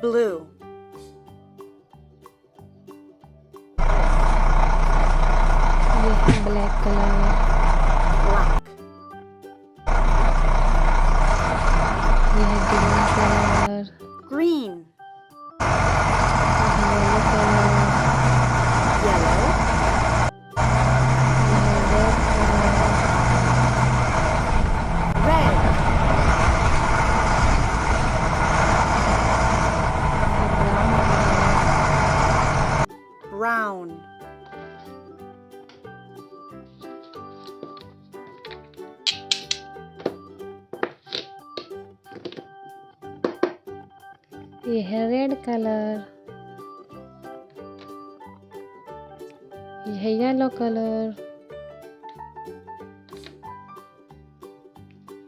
Blue. ये है black colour. Black. ये है ग्रीन कलर। Green. ये है येलो कलर। Yellow. ये है रेड कलर। Red. ये है ब्राउन कलर। Brown. ये है रेड कलर। ये है येलो कलर।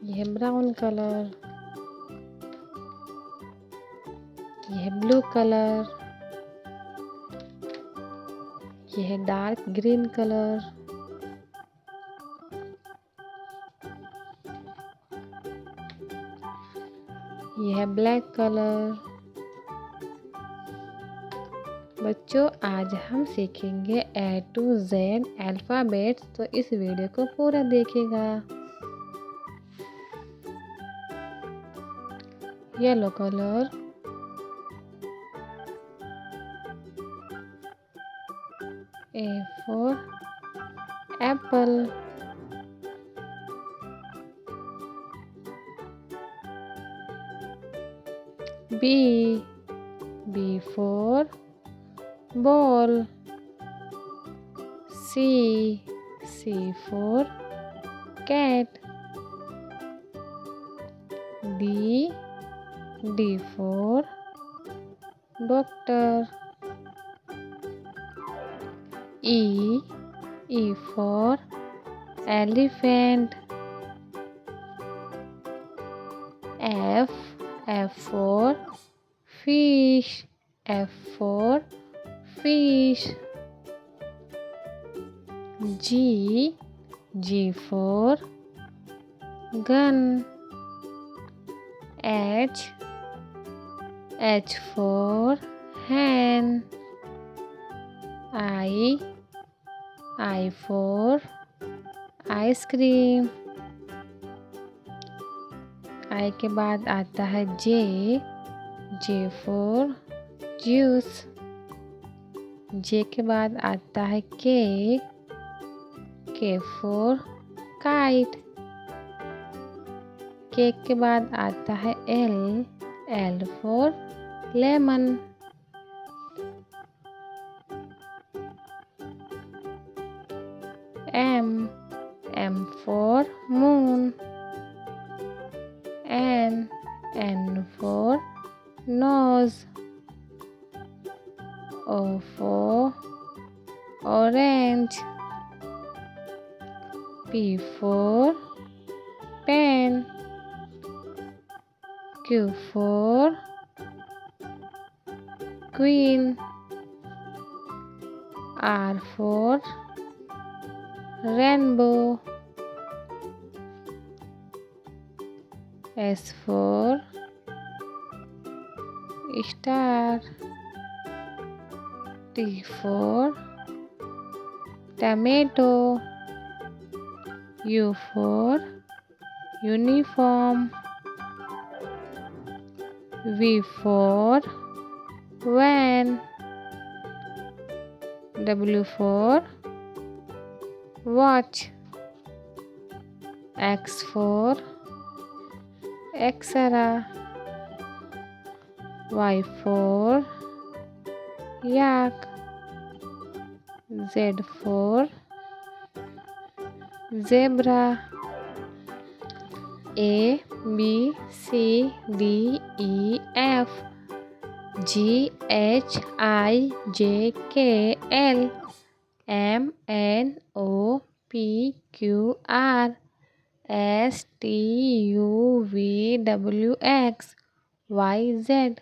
ये है ब्राउन कलर। ये है ब्लू कलर। ये है डार्क ग्रीन कलर। ये है ब्लैक कलर। बच्चों, आज हम सीखेंगे A to Z अल्फ़ाबेट्स, तो इस वीडियो को पूरा देखिएगा। Yellow colour. A for apple. B for ball. C for cat. D for doctor. E for elephant. F for fish. F for fish. G for gun. H for hen. I for ice cream. I के बाद आता है J for juice. J के बाद आता है K for kite. K के बाद आता है L for lemon. M for moon. N for nose. O for orange. P for pen. Q for queen. R for rainbow. S for star. T for tomato. U for uniform. V for van. W for watch. X for X-ray. Y for yak. Z for zebra. A B C D E F G H I J K L M N O P Q R S T U V W X Y Z.